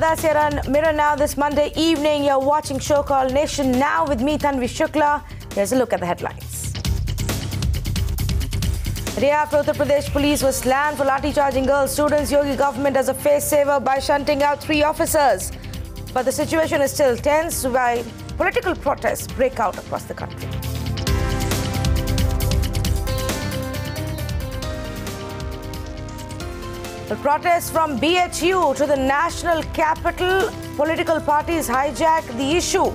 us here on Mirror Now this Monday evening. You're watching show called Nation Now with me, Tanvi Shukla. Here's a look at the headlines. The day after Uttar Pradesh police was slammed for lathi charging girls students, Yogi government as a face saver by shunting out 3 officers. But the situation is still tense while political protests break out across the country. The protests from BHU to the national capital, political parties hijack the issue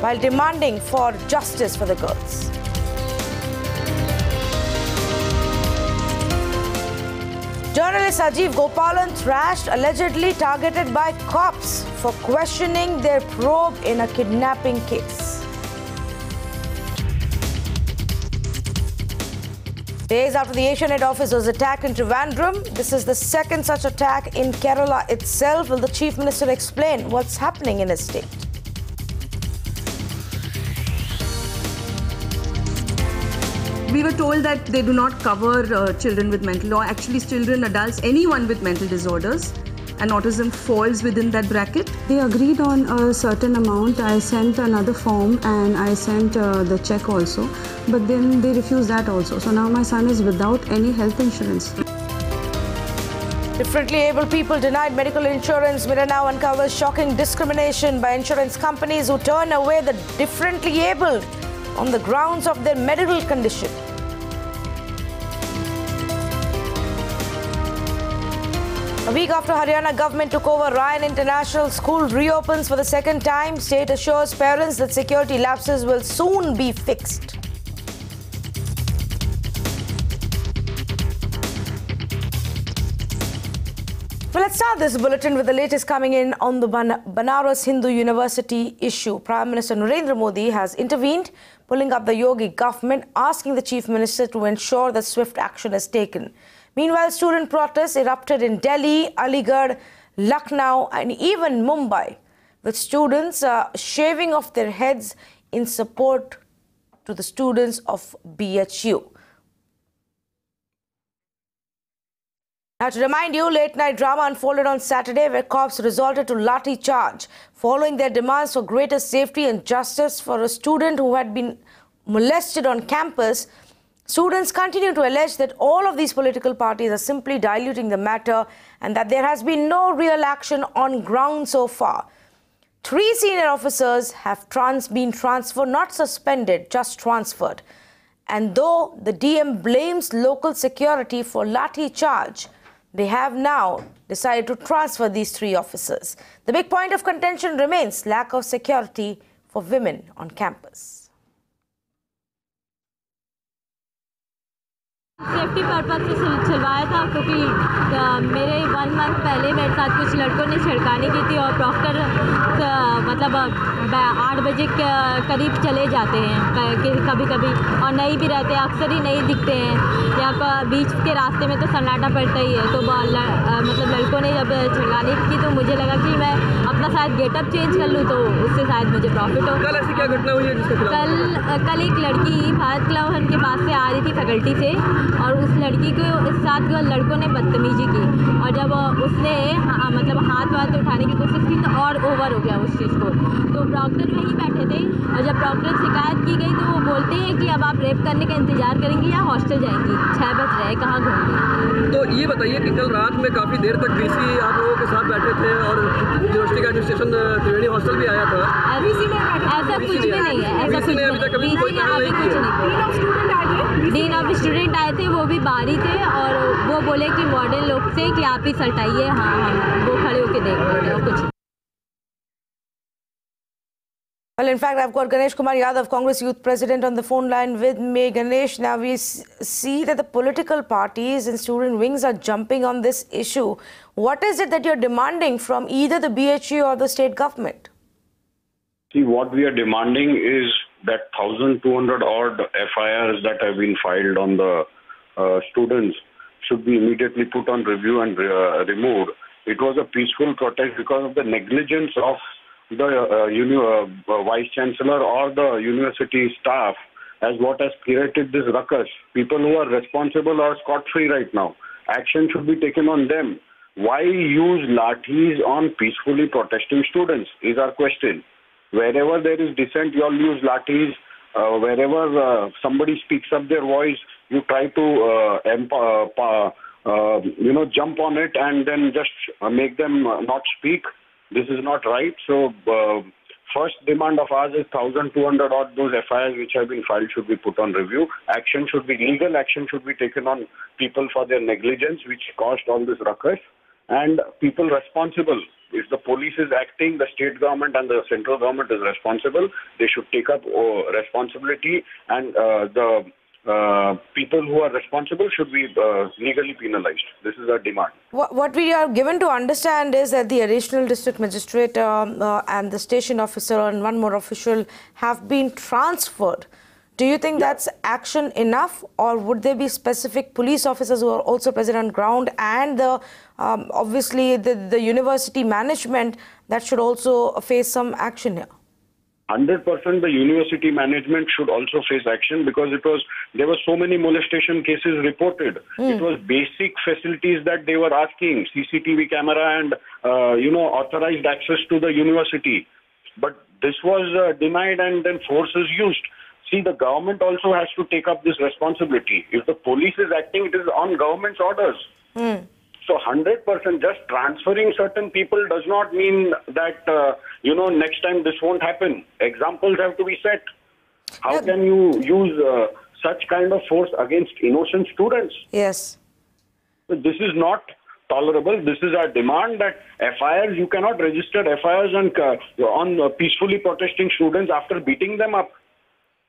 while demanding for justice for the girls. Journalist Sanjeev Gopalan thrashed, allegedly targeted by cops for questioning their probe in a kidnapping case. Days after the Asian Aid office was attacked in Trivandrum, this is the second such attack in Kerala itself. Will the Chief Minister explain what's happening in his state? We were told that they do not cover children with mental, or actually children, adults, anyone with mental disorders, and autism falls within that bracket. They agreed on a certain amount. I sent another form and I sent the check also, but then they refused that also. So now my son is without any health insurance. Differently able people denied medical insurance. Mirror Now uncovers shocking discrimination by insurance companies who turn away the differently abled on the grounds of their medical condition. A week after Haryana government took over, Ryan International School reopens for the second time. State assures parents that security lapses will soon be fixed. Well, let's start this bulletin with the latest coming in on the Banaras Hindu University issue. Prime Minister Narendra Modi has intervened, pulling up the Yogi government, asking the Chief Minister to ensure that swift action is taken. Meanwhile, student protests erupted in Delhi, Aligarh, Lucknow and even Mumbai, with students shaving off their heads in support to the students of BHU. Now, to remind you, late-night drama unfolded on Saturday where cops resorted to lathi charge following their demands for greater safety and justice for a student who had been molested on campus. Students continue to allege that all of these political parties are simply diluting the matter and that there has been no real action on ground so far. 3 senior officers have been transferred, not suspended, just transferred. And though the DM blames local security for lathi charge, they have now decided to transfer these 3 officers. The big point of contention remains lack of security for women on campus. Safety purpose से सिलवाया था क्योंकि मेरे 1 month पहले मेरे साथ कुछ लड़कों ने छिड़कानी की थी और प्रॉक्टर मतलब 8 बजे के करीब चले जाते हैं कभी कभी और नहीं भी रहते, अक्सर ही नहीं दिखते हैं। यहाँ बीच के रास्ते में तो सन्नाटा पड़ता ही है। तो मतलब लड़कों ने जब छिड़कानी की तो मुझे लगा कि मैं अपना शायद गेटअप चेंज कर लूँ तो उससे शायद मुझे प्रॉफिट हो। कल ऐसी क्या घटना हुई है जिसके खिलाफ? कल एक लड़की भारत क्लब भवन के पास से आ रही थी फैकल्टी से और उस लड़की को इस साथ लड़कों ने बदतमीजी की और जब उसने मतलब हाथ उठाने की कोशिश की तो और ओवर हो गया उस चीज़ को। तो प्रॉक्टर वहीं बैठे थे और जब प्रॉक्टर शिकायत की गई तो वो बोलते हैं कि अब आप रेप करने का इंतजार करेंगी या हॉस्टल जाएंगी, 6 बज रहे कहाँ घूमेंगी। तो ये बताइए कि कल रात में काफ़ी देर तक बीसी आप लोगों के साथ बैठे थे और यूनिवर्सिटी का एडमिनिस्ट्रेशन त्रिवेणी हॉस्टल भी आया था। ऐसा कुछ भी नहीं है, ऐसा कुछ नहीं। डीन ऑफ स्टूडेंट आए थे, वो भी बाहरी थे और वो बोले कि मॉडर्न लोग से कि आप ही सल्टाइए। हाँ हम वो खड़े होके देख रहे हैं और कुछ। Well, in fact, I've got Ganesh Kumar Yadav, Congress Youth President, on the phone line with me. Ganesh, now we see that the political parties and student wings are jumping on this issue. What is it that you're demanding from either the BHU or the state government? See, what we are demanding is that 1,200 odd FIRs that have been filed on the students should be immediately put on review and removed. It was a peaceful protest because of the negligence of the Vice Chancellor or the university staff as what has created this ruckus. People who are responsible are scot-free right now. Action should be taken on them. Why use lathis on peacefully protesting students is our question. Wherever there is dissent, you all use lathis. Wherever somebody speaks up their voice, you try to jump on it and then just make them not speak. This is not right. So first demand of ours is 1,200 odd those FIRs which have been filed should be put on review. Action should be legal. Action should be taken on people for their negligence which caused all this ruckus, and people responsible. If the police is acting, the state government and the central government is responsible. They should take up responsibility, and the people who are responsible should be legally penalized. This is our demand. What we are given to understand is that the additional district magistrate and the station officer and one more official have been transferred. Do you think that's action enough, or would there be specific police officers who are also present on ground, and obviously the university management that should also face some action here? 100% the university management should also face action, because there were so many molestation cases reported. It was basic facilities that they were asking, CCTV camera and authorized access to the university. But this was denied, and then force is used. See, the government also has to take up this responsibility. If the police is acting, it is on government's orders. So 100% just transferring certain people does not mean that, next time this won't happen. Examples have to be set. How can you use such kind of force against innocent students? Yes. So this is not tolerable. This is our demand that FIRs, you cannot register FIRs on peacefully protesting students after beating them up.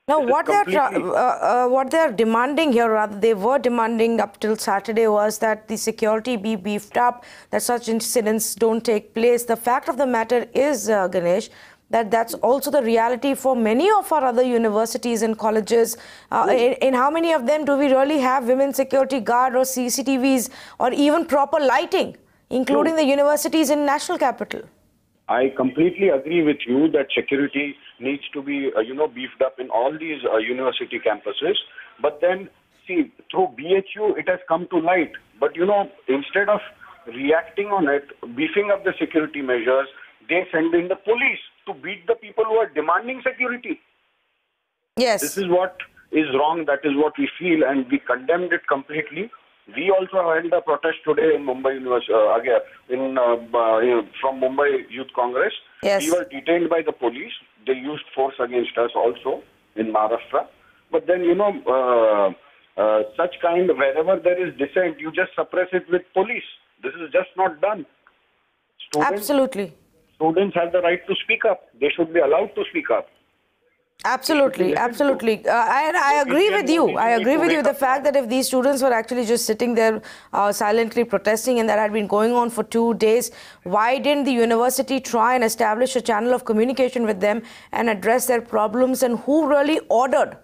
Now, what they're demanding here, rather they were demanding up till Saturday, was that the security be beefed up, that such incidents don't take place. The fact of the matter is, Ganesh, that's also the reality for many of our other universities and colleges. In how many of them do we really have women security guard or CCTVs or even proper lighting, including the universities in national capital? I completely agree with you that security needs to be, beefed up in all these university campuses. But then, see, through BHU, it has come to light. But, instead of reacting on it, beefing up the security measures, they send in the police to beat the people who are demanding security. Yes. This is what is wrong. That is what we feel, and we condemned it completely. We also held a protest today in Mumbai from Mumbai Youth Congress. Yes. We were detained by the police. They used force against us also in Maharashtra. But then, such kind, wherever there is dissent, you just suppress it with police. This is just not done. Absolutely. Students have the right to speak up. They should be allowed to speak up. Absolutely, absolutely. And I agree with you. I agree with you. The fact that if these students were actually just sitting there silently protesting, and that had been going on for 2 days, why didn't the university try and establish a channel of communication with them and address their problems? And who really ordered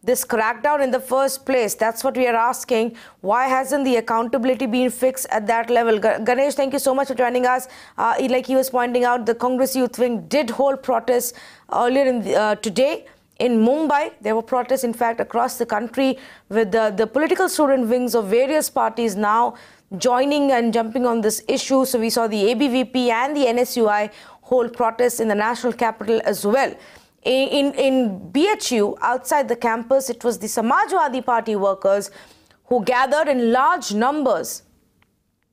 this crackdown in the first place? That's what we are asking. Why hasn't the accountability been fixed at that level? Ganesh, thank you so much for joining us. Like he was pointing out, the Congress Youth Wing did hold protests earlier today in Mumbai. There were protests, in fact, across the country, with the political student wings of various parties now joining and jumping on this issue. So we saw the ABVP and the NSUI hold protests in the national capital as well. In BHU, outside the campus, it was the Samajwadi Party workers who gathered in large numbers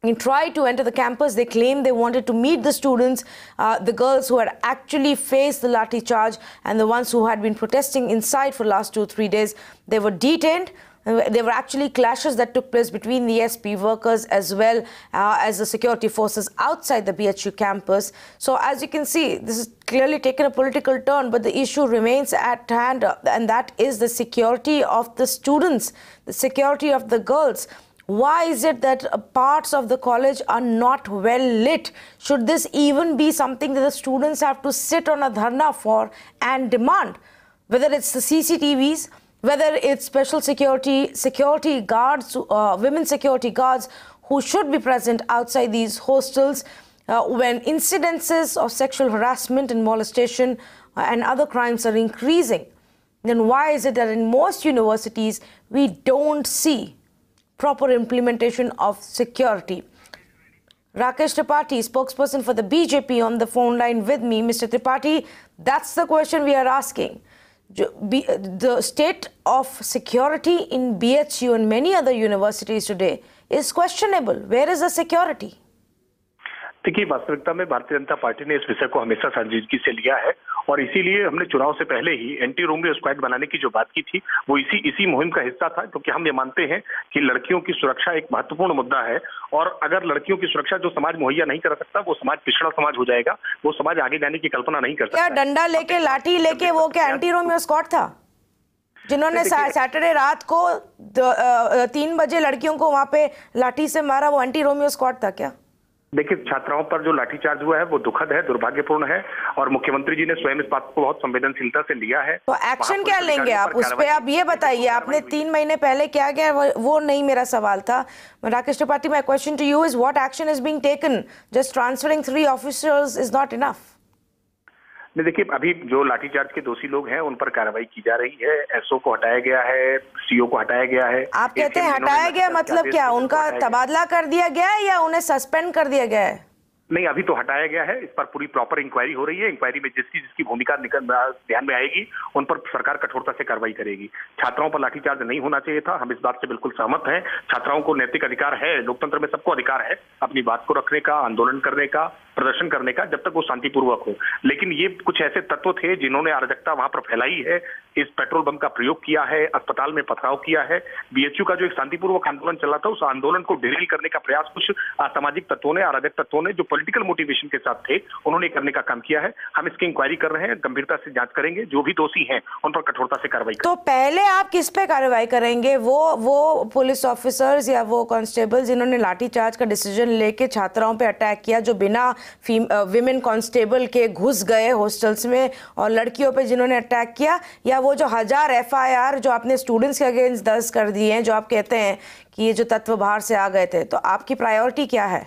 and tried to enter the campus. They claimed they wanted to meet the students, the girls who had actually faced the lathi charge and the ones who had been protesting inside for the last 2-3 days. They were detained. There were actually clashes that took place between the SP workers as well as the security forces outside the BHU campus. So as you can see, this has clearly taken a political turn, but the issue remains at hand, and that is the security of the students, the security of the girls. Why is it that parts of the college are not well lit? Should this even be something that the students have to sit on a dharna for and demand? Whether it's the CCTVs, whether it's special security guards, women security guards who should be present outside these hostels when incidences of sexual harassment and molestation and other crimes are increasing, then why is it that in most universities we don't see proper implementation of security? Rakesh Tripathi, spokesperson for the BJP, on the phone line with me. Mr. Tripathi, that's the question we are asking. The state of security in BHU and many other universities today is questionable. Where is the security? देखिए, वास्तविकता में Bharatiya Janata party ने इस विषय को हमेशा संजीदगी से लिया है और इसीलिए हमने चुनाव से पहले ही एंटी रोमियो स्क्वाड बनाने की जो बात की थी वो इसी मुहिम का हिस्सा था, क्योंकि हम ये मानते हैं कि लड़कियों की सुरक्षा एक महत्वपूर्ण मुद्दा है और अगर लड़कियों की सुरक्षा जो समाज मुहैया नहीं कर सकता वो समाज पिछड़ा समाज हो जाएगा, वो समाज आगे जाने की कल्पना नहीं कर सकता। क्या डंडा लेके, लाठी लेके वो क्या एंटी रोमियो स्क्वाड था जिन्होंने सैटरडे रात को 3 बजे लड़कियों को वहां पे लाठी से मारा? वो एंटी रोमियो स्क्वाड था क्या? देखिए, छात्राओं पर जो लाठीचार्ज हुआ है वो दुखद है, दुर्भाग्यपूर्ण है और मुख्यमंत्री जी ने स्वयं इस बात को बहुत संवेदनशीलता से लिया है। तो एक्शन क्या लेंगे आप उस पे? आप ये बताइए, आपने 3 महीने पहले क्या किया? वो नहीं मेरा सवाल था। Rakesh Tripathi, my question to you is what action is being taken? Just transferring 3 officers is not enough. नहीं, देखिए, अभी जो लाठीचार्ज के दोषी लोग हैं उन पर कार्रवाई की जा रही है। एसओ को हटाया गया है, सीओ को हटाया गया है। आप कहते हैं हटाया गया, मतलब क्या उनका तबादला कर दिया गया है या उन्हें सस्पेंड कर दिया गया है? नहीं, अभी तो हटाया गया है। इस पर पूरी प्रॉपर इंक्वायरी हो रही है। इंक्वायरी में जिसकी भूमिका ध्यान में आएगी उन पर सरकार कठोरता से कार्रवाई करेगी। छात्राओं पर लाठीचार्ज नहीं होना चाहिए था, हम इस बात से बिल्कुल सहमत हैं। छात्राओं को नैतिक अधिकार है, लोकतंत्र में सबको अधिकार है अपनी बात को रखने का, आंदोलन करने का, प्रदर्शन करने का, जब तक वो शांतिपूर्वक हो। लेकिन ये कुछ ऐसे तत्व थे जिन्होंने अराजकता वहां पर फैलाई है, इस पेट्रोल बम का प्रयोग किया है, अस्पताल में पथराव किया है। बीएचयू का जो एक शांतिपूर्वक आंदोलन चला था उस आंदोलन को डिरेल करने का प्रयास कुछ असामाजिक तत्वों ने, अराजक तत्वों ने, जो पॉलिटिकल मोटिवेशन के साथ थे, उन्होंने करने का काम किया है। हम इसकी इंक्वायरी कर रहे हैं, गंभीरता से जांच करेंगे, जो भी दोषी हैं उन पर कठोरता से कार्रवाई करेंगे। तो पहले आप किस पे कार्रवाई करेंगे? वो पुलिस ऑफिसर्स या वो कांस्टेबल जिन्होंने लाठीचार्ज का डिसीजन लेके छात्राओं पे अटैक किया, जो बिना विमेन कांस्टेबल के घुस गए हॉस्टल्स में, और लड़कियों पे जिन्होंने अटैक किया, या वो जो 1000 एफआईआर जो आपने स्टूडेंट्स के अगेंस्ट दर्ज कर दिए हैं, जो आप कहते हैं कि ये जो तत्व बाहर से आ गए थे? तो आपकी प्रायोरिटी क्या है?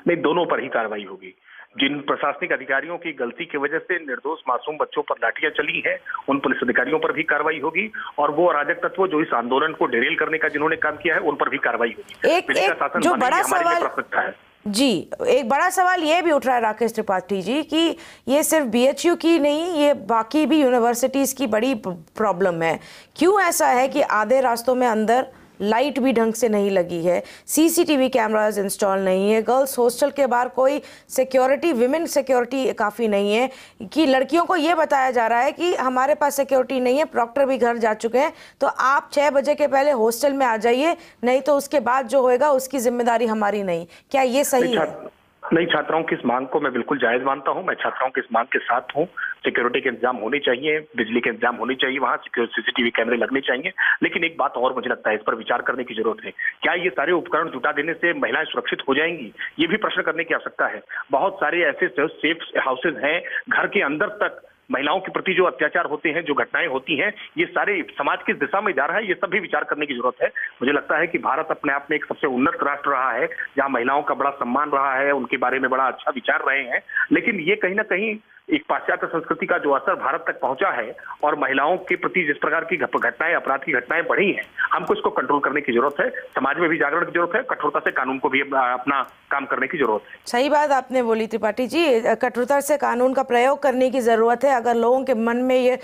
नहीं, दोनों पर ही कार्रवाई होगी। जिन प्रशासनिक अधिकारियों की गलती की वजह से निर्दोष मासूम बच्चों पर लाठियां चली हैं, उन पुलिस अधिकारियों पर भी कार्रवाई होगी और वो अराजक तत्व जो इस आंदोलन को डिरेल करने का जिन्होंने काम किया है उन पर भी कार्रवाई होगी। एक जो बड़ा सवाल जी, एक बड़ा सवाल ये भी उठ रहा है राकेश त्रिपाठी जी कि ये सिर्फ बीएचयू की नहीं, ये बाकी भी यूनिवर्सिटीज की बड़ी प्रॉब्लम है। क्यों ऐसा है कि आधे रास्तों में अंदर लाइट भी ढंग से नहीं लगी है, सीसीटीवी कैमरास इंस्टॉल नहीं है, गर्ल्स हॉस्टल के बाहर कोई सिक्योरिटी, विमेन सिक्योरिटी काफ़ी नहीं है, कि लड़कियों को ये बताया जा रहा है कि हमारे पास सिक्योरिटी नहीं है, प्रॉक्टर भी घर जा चुके हैं, तो आप 6 बजे के पहले हॉस्टल में आ जाइए, नहीं तो उसके बाद जो होएगा उसकी जिम्मेदारी हमारी नहीं। क्या ये सही है? नहीं, छात्राओं की इस मांग को मैं बिल्कुल जायज मानता हूं। मैं छात्राओं की इस मांग के साथ हूं। सिक्योरिटी के इंतजाम होने चाहिए, बिजली के इंतजाम होने चाहिए, वहां सीसीटीवी कैमरे लगने चाहिए। लेकिन एक बात और मुझे लगता है इस पर विचार करने की जरूरत है। क्या ये सारे उपकरण जुटा देने से महिलाएं सुरक्षित हो जाएंगी? ये भी प्रश्न करने की आवश्यकता है। बहुत सारे ऐसे सेफ हाउसेज हैं, घर के अंदर तक महिलाओं के प्रति जो अत्याचार होते हैं, जो घटनाएं होती हैं, ये सारे समाज किस दिशा में जा रहा है, ये सब भी विचार करने की जरूरत है। मुझे लगता है कि भारत अपने आप में एक सबसे उन्नत राष्ट्र रहा है, जहां महिलाओं का बड़ा सम्मान रहा है, उनके बारे में बड़ा अच्छा विचार रहे हैं। लेकिन ये कहीं ना कहीं एक पाश्चात्य संस्कृति का जो असर भारत तक पहुंचा है और महिलाओं के प्रति जिस प्रकार की घटनाएं, अपराध की घटनाएं बढ़ी हैं, हमको इसको कंट्रोल करने की जरूरत है। समाज में भी जागरण की जरूरत है, कठोरता से कानून को भी अपना काम करने की जरूरत है। सही बात आपने बोली त्रिपाठी जी, कठोरता से कानून का प्रयोग करने की जरूरत है। अगर लोगों के मन में ये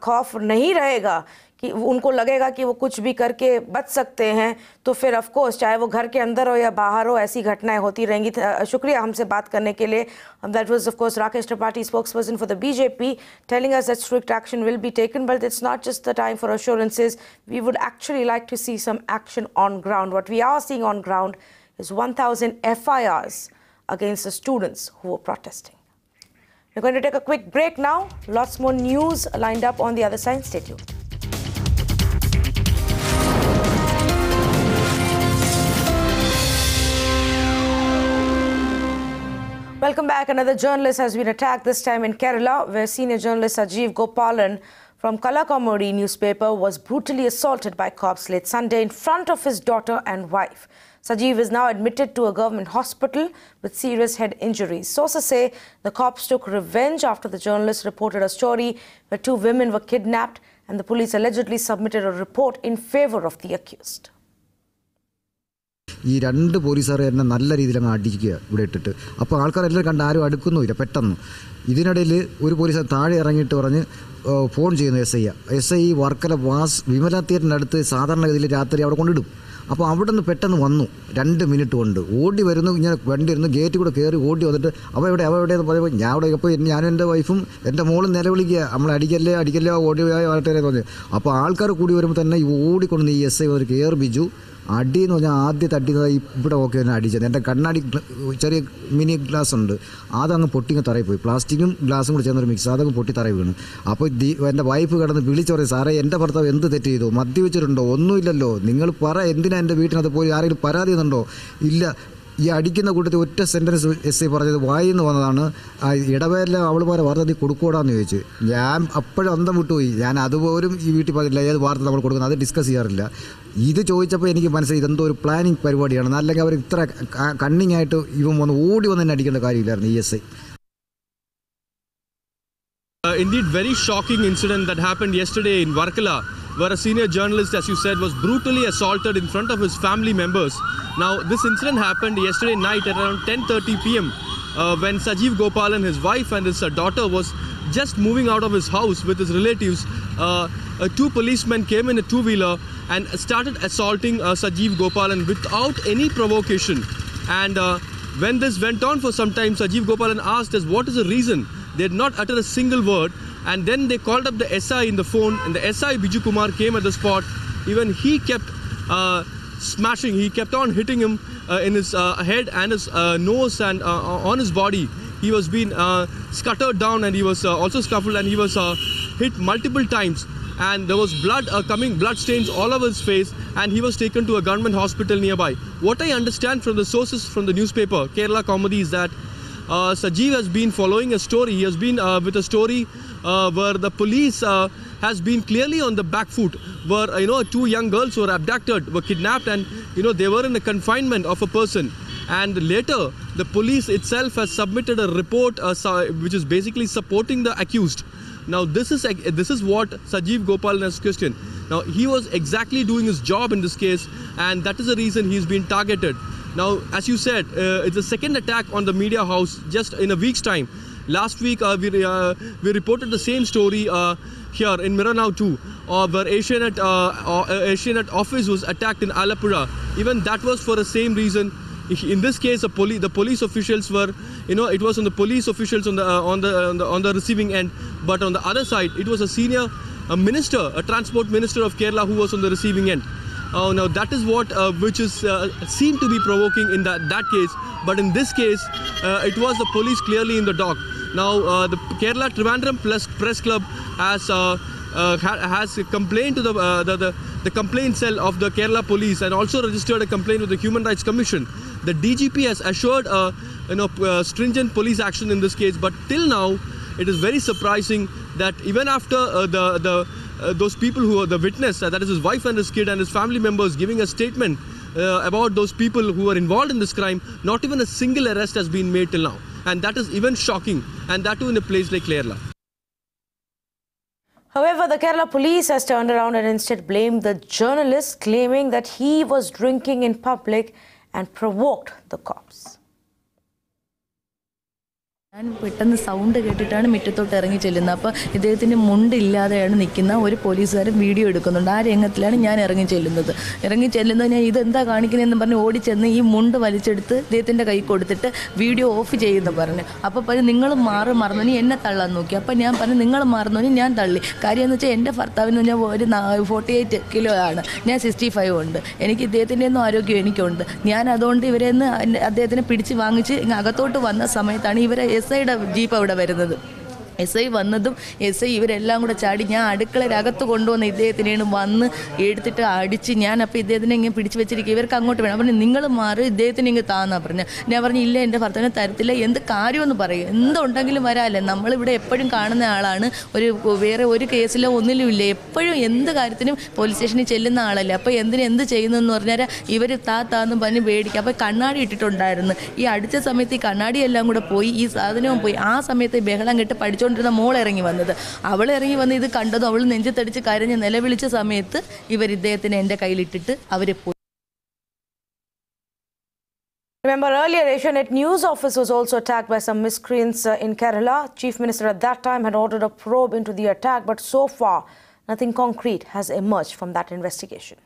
खौफ नहीं रहेगा कि उनको लगेगा कि वो कुछ भी करके बच सकते हैं, तो फिर ऑफ कोर्स चाहे वो घर के अंदर हो या बाहर हो, ऐसी घटनाएं होती रहेंगी। शुक्रिया हमसे बात करने के लिए। That was of course Rakesh Tripathi, spokesperson for the BJP, telling us that strict action will be taken, but it's not just the time for assurances. We would actually like to see some action on ground. What we are seeing on ground is 1000 FIRs against the students who were protesting. We're going to take a quick break now. Lots more news lined up on the other side. Stay tuned. Welcome back. Another journalist has been attacked, this time in Kerala, where senior journalist Sanjeev Gopalan from Kalakamodi newspaper was brutally assaulted by cops late Sunday in front of his daughter and wife. Sajeev is now admitted to a government hospital with serious head injuries. Sources say the cops took revenge after the journalist reported a story where 2 women were kidnapped, and the police allegedly submitted a report in favor of the accused. ഈ 2 പോലീസുകാർ എന്നെ നല്ല രീതിയിൽ അങ്ങ് അടിക്കുക ഇവിടെ ഇട്ടിട്ട്. അപ്പോൾ ആൾക്കാരെല്ലാം കണ്ട് ആരും അടുക്കുന്നുമില്ല പെട്ടെന്ന്. ഇതിനിടയിൽ ഒരു പോലീസ് താഴെ ഇറങ്ങിയിട്ട് പറഞ്ഞ് ഫോൺ ചെയ്യുന്നു എസ് ഐ വർക്കല വിമല തിയേറ്ററിൻ്റെ അടുത്ത് സാധാരണഗതിയിൽ രാത്രി അവിടെ കൊണ്ടിടും. അപ്പോൾ അവിടെ നിന്ന് പെട്ടെന്ന് വന്നു 2 മിനിറ്റ് കൊണ്ട് ഓടി വരുന്നു. ഇങ്ങനെ വണ്ടി വരുന്നു, ഗേറ്റ് കൂടെ കയറി ഓടി വന്നിട്ട് അവ എവിടെ പറയുമ്പോൾ ഞാൻ അവിടെ ഇപ്പോൾ ഞാനും എൻ്റെ വൈഫും എൻ്റെ മോളും നിലവിളിക്കുക, നമ്മളെ അടിക്കല്ലേ ഓടി ആൾക്കാരെ തോന്നി. അപ്പോൾ ആൾക്കാർ കൂടി വരുമ്പോൾ തന്നെ ഓടിക്കൊണ്ട് ഈ എസ് ഐ വന്നിട്ട് കയറി ബിജു അടിയെന്ന് പറഞ്ഞാൽ ആദ്യത്തെ അടി ഇവിടെ ഒക്കെ തന്നെ അടിച്ചത്. എൻ്റെ കണ്ണാടി ചെറിയ മിനി ഗ്ലാസ് ഉണ്ട്, അതങ്ങ് പൊട്ടിങ്ങ് തറയിൽ പോയി. പ്ലാസ്റ്റിക്കും ഗ്ലാസും കൂടി ചേർന്നൊരു മിക്സ്, അതങ്ങ് പൊട്ടി തറയിൽ വീണു. അപ്പോൾ എൻ്റെ വൈഫ് കിടന്ന് വിളിച്ചു പറയും, സാറേ എൻ്റെ ഭർത്താവ് എന്ത് തെറ്റ് ചെയ്തു, മദ്യവെച്ചിട്ടുണ്ടോ, ഒന്നുമില്ലല്ലോ, നിങ്ങൾ പറ, എന്തിനാ എൻ്റെ വീട്ടിനകത്ത് പോയി ആരെങ്കിലും പരാതി ചെയ്യുന്നുണ്ടോ? ഇല്ല. ഈ അടിക്കുന്ന കൂട്ടത്തിൽ ഒറ്റ സെൻറ്റൻസ് എസ് ഐ പറഞ്ഞത് വായിന്ന് വന്നതാണ്, ഇടവേല അവളുമാരെ വാർത്ത നീ കൊടുക്കൂടാന്ന് ചോദിച്ചു. ഞാൻ അപ്പോഴും അന്തം വിട്ടുപോയി. ഞാൻ അതുപോലും ഈ വീട്ടിൽ പറഞ്ഞില്ല ഏത് വാർത്ത നമ്മൾ കൊടുക്കുന്നത്, അത് ഡിസ്കസ് ചെയ്യാറില്ല. ഇത് ചോദിച്ചപ്പോൾ എനിക്ക് മനസ്സിലായി ഇതെന്തോ ഒരു പ്ലാനിങ് പരിപാടിയാണ്. അല്ലെങ്കിൽ അവർ ഇത്ര കണ്ണിങ് ആയിട്ട് ഇവൻ ഓടി വന്ന് തന്നെ അടിക്കേണ്ട കാര്യമില്ലായിരുന്നു ഈ S I. Indeed, very shocking incident that happened yesterday in Varkala, where a senior journalist, as you said, was brutally assaulted in front of his family members. Now, this incident happened yesterday night at around 10:30 p.m. When Sanjeev Gopalan, his wife and his daughter was just moving out of his house with his relatives. 2 policemen came in a two-wheeler and started assaulting Sanjeev Gopalan without any provocation. And when this went on for some time, Sanjeev Gopalan asked us what is the reason. They had not uttered a single word, and then they called up the SI in the phone, and the SI Biju Kumar came at the spot. Even he kept smashing, he kept on hitting him in his head and his nose and on his body. He was being scattered down, and he was also scuffled, and he was hit multiple times, and there was blood stains all over his face, and he was taken to a government hospital nearby. What I understand from the sources from the newspaper Kerala Comedy is that Sajeev has been following a story. He has been with a story where the police has been clearly on the back foot, where 2 young girls who were abducted, were kidnapped, and they were in the confinement of a person. And later, the police itself has submitted a report which is basically supporting the accused. Now, this is what Sanjeev Gopalan has questioned. Now, he was exactly doing his job in this case, and that is the reason he's been targeted. Now, as you said, it's the second attack on the media house just in a week's time. Last week, we reported the same story here in Miranau too, where Asianet office was attacked in Alapura. Even that was for the same reason. In this case, the police officials were, it was on the police officials on the receiving end. But on the other side, it was a senior minister, a transport minister of Kerala, who was on the receiving end. Now that is what which is seemed to be provoking in that case. But in this case, it was the police clearly in the dock. Now the Kerala Trivandrum Press Club has complained to the complaint cell of the Kerala police, and also registered a complaint with the Human Rights Commission. The DGP has assured stringent police action in this case, but till now it is very surprising that even after those people who are the witness, that is his wife and his kid and his family members, giving a statement about those people who are involved in this crime, not even a single arrest has been made till now. And that is even shocking, and that too in a place like Kerala. However, the Kerala police has turned around and instead blamed the journalist, claiming that he was drinking in public and provoked the cops. ഞാൻ പെട്ടെന്ന് sound കേട്ടിട്ടാണ് മുറ്റത്തോട്ട് ഇറങ്ങി ചെല്ലുന്നത്. അപ്പോൾ ഇദ്ദേഹത്തിൻ്റെ മുണ്ടില്ലാതെയാണ് നിൽക്കുന്ന ഒരു പോലീസുകാരൻ video എടുക്കുന്നുണ്ട്. ആ രംഗത്തിലാണ് ഞാൻ ഇറങ്ങി ചെല്ലുന്നത്. ഞാൻ ഇതെന്താ കാണിക്കുന്നതെന്ന് പറഞ്ഞ് ഓടിച്ചെന്ന് ഈ മുണ്ട് വലിച്ചെടുത്ത് ഇദ്ദേഹത്തിൻ്റെ കൈ കൊടുത്തിട്ട് വീഡിയോ ഓഫ് ചെയ്യുമെന്ന് പറഞ്ഞു. അപ്പോൾ പറഞ്ഞു നിങ്ങൾ മറന്നു എന്നെ തള്ളാൻ നോക്കി. അപ്പോൾ ഞാൻ പറഞ്ഞു നിങ്ങൾ മറന്നു ഞാൻ തള്ളി. കാര്യം എന്ന് വെച്ചാൽ എൻ്റെ ഭർത്താവിന് ഞാൻ ഒരു 48 കിലോ ആണ്, ഞാൻ 65 ഉണ്ട്. എനിക്ക് ഇദ്ദേഹത്തിൻ്റെ ഒന്നും ആരോഗ്യം എനിക്കുണ്ട്. ഞാൻ അതുകൊണ്ട് അദ്ദേഹത്തിനെ പിടിച്ച് വാങ്ങിച്ച് അകത്തോട്ട് വന്ന സമയത്താണ് ഇവരെ SIയുടെ ജീപ്പ് അവിടെ വരുന്നത്. SI വന്നതും SI ഇവരെല്ലാം കൂടെ ചാടി ഞാൻ അടുക്കളയിലകത്ത് കൊണ്ടുവന്ന് ഇദ്ദേഹത്തിനെയാണ് വന്ന് എടുത്തിട്ട് അടിച്ച്. ഞാൻ അപ്പോൾ ഇദ്ദേഹത്തിനെ ഇങ്ങനെ പിടിച്ച് വെച്ചിരിക്കുക, ഇവർക്ക് അങ്ങോട്ട് വേണം. അപ്പം നിങ്ങൾ മാറി ഇദ്ദേഹത്തിന് ഇങ്ങ് താന്നാ പറഞ്ഞു. ഞാൻ പറഞ്ഞു ഇല്ല എൻ്റെ ഭർത്താവിനെ തരത്തില്ല, എന്ത് കാര്യമെന്ന് പറയും, എന്തുണ്ടെങ്കിലും വരാമല്ലേ, നമ്മളിവിടെ എപ്പോഴും കാണുന്ന ആളാണ്, വേറെ ഒരു കേസിലോ ഒന്നിലും ഇല്ല, എപ്പോഴും എന്ത് കാര്യത്തിനും പോലീസ് സ്റ്റേഷനിൽ ചെല്ലുന്ന ആളല്ലേ, അപ്പോൾ എന്ത് ചെയ്യുന്നതെന്ന് പറഞ്ഞാൽ ഇവർ താന്ന് പറഞ്ഞ് പേടിക്കുക. അപ്പോൾ കണ്ണാടി ഇട്ടിട്ടുണ്ടായിരുന്നു. ഈ അടിച്ച സമയത്ത് ഈ കണ്ണാടിയെല്ലാം കൂടെ പോയി, ഈ സാധനവും പോയി. ആ സമയത്ത് ബഹളം കെട്ട് പഠിച്ചുകൊണ്ടിരുന്ന മോൾ ഇറങ്ങി വന്നത്. അവൾ ഇറങ്ങി വന്ന് ഇത് കണ്ടതും അവൾ നെഞ്ചത്തടിച്ച് കരഞ്ഞ് നിലവിളിച്ച സമയത്ത് ഇവർ ഇദ്ദേഹത്തിന് എൻ്റെ കയ്യിലിട്ടിട്ട് അവർ പോയി. Remember earlier, Asianet News office was also attacked by some miscreants in Kerala. Chief Minister at that time had ordered a probe into the attack, but so far nothing concrete has emerged from that investigation.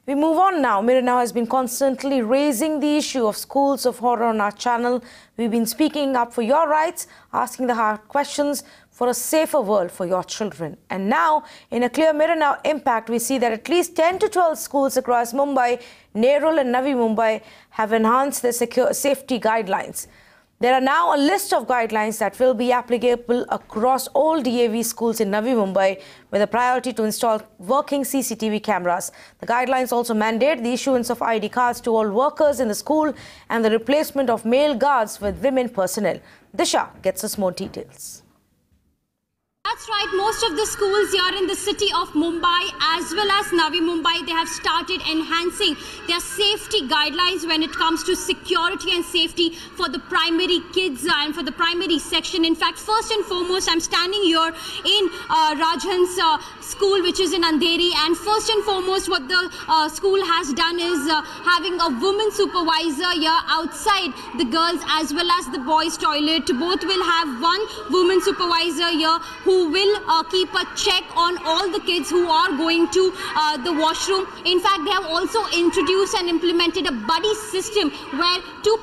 We move on now. Mirror Now has been constantly raising the issue of schools of horror on our channel. We've been speaking up for your rights, asking the hard questions for a safer world for your children. And now, in a clear Mirror Now impact, we see that at least 10 to 12 schools across Mumbai, Nerul and Navi Mumbai have enhanced their safety guidelines. There are now a list of guidelines that will be applicable across all DAV schools in Navi Mumbai, with a priority to install working CCTV cameras. The guidelines also mandate the issuance of ID cards to all workers in the school and the replacement of male guards with women personnel. Disha gets us more details. That's right, most of the schools here in the city of Mumbai as well as Navi Mumbai, they have started enhancing their safety guidelines when it comes to security and safety for the primary kids and for the primary section. In fact, first and foremost, I'm standing here in Rajhan's school, which is in Andheri, and first and foremost what the school has done is having a woman supervisor here outside the girls as well as the boys toilet. Both will have one woman supervisor here who will keep a check on all the kids who are going to the washroom. In fact, they have also introduced and implemented a buddy system where two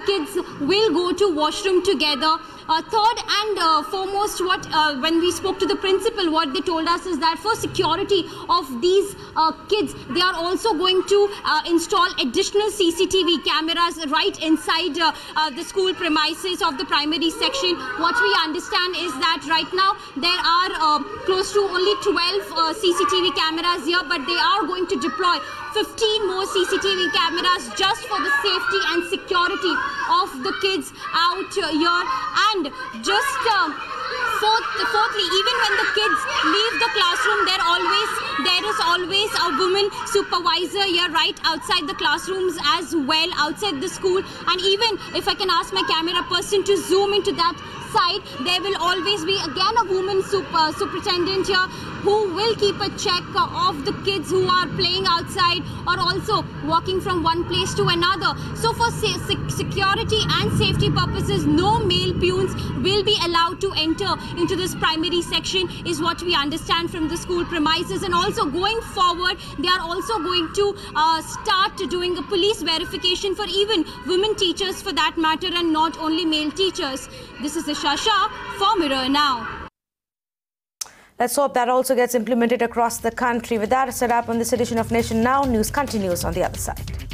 kids will go to washroom together. Third and foremost, when we spoke to the principal, what they told us is that for security of these kids, they are also going to install additional CCTV cameras right inside the school premises of the primary section. What we understand is that right now there are close to only 12 CCTV cameras here, but they are going to deploy 15 more CCTV cameras just for the safety and security of the kids out here. And just fourthly, even when the kids leave the classroom, there is always a woman supervisor here right outside the classrooms as well, outside the school. And even if I can ask my camera person to zoom into that side, there will always be again a woman superintendent here who will keep a check of the kids who are playing outside or also walking from one place to another. So for security and safety purposes, no male peons will be allowed to enter into this primary section is what we understand from the school premises. And also going forward, they are also going to start doing a police verification for even women teachers for that matter, and not only male teachers. This is Disha Shah for Mirror Now. Let's hope that also gets implemented across the country. With that, it's a wrap on this edition of Nation Now. News continues on the other side.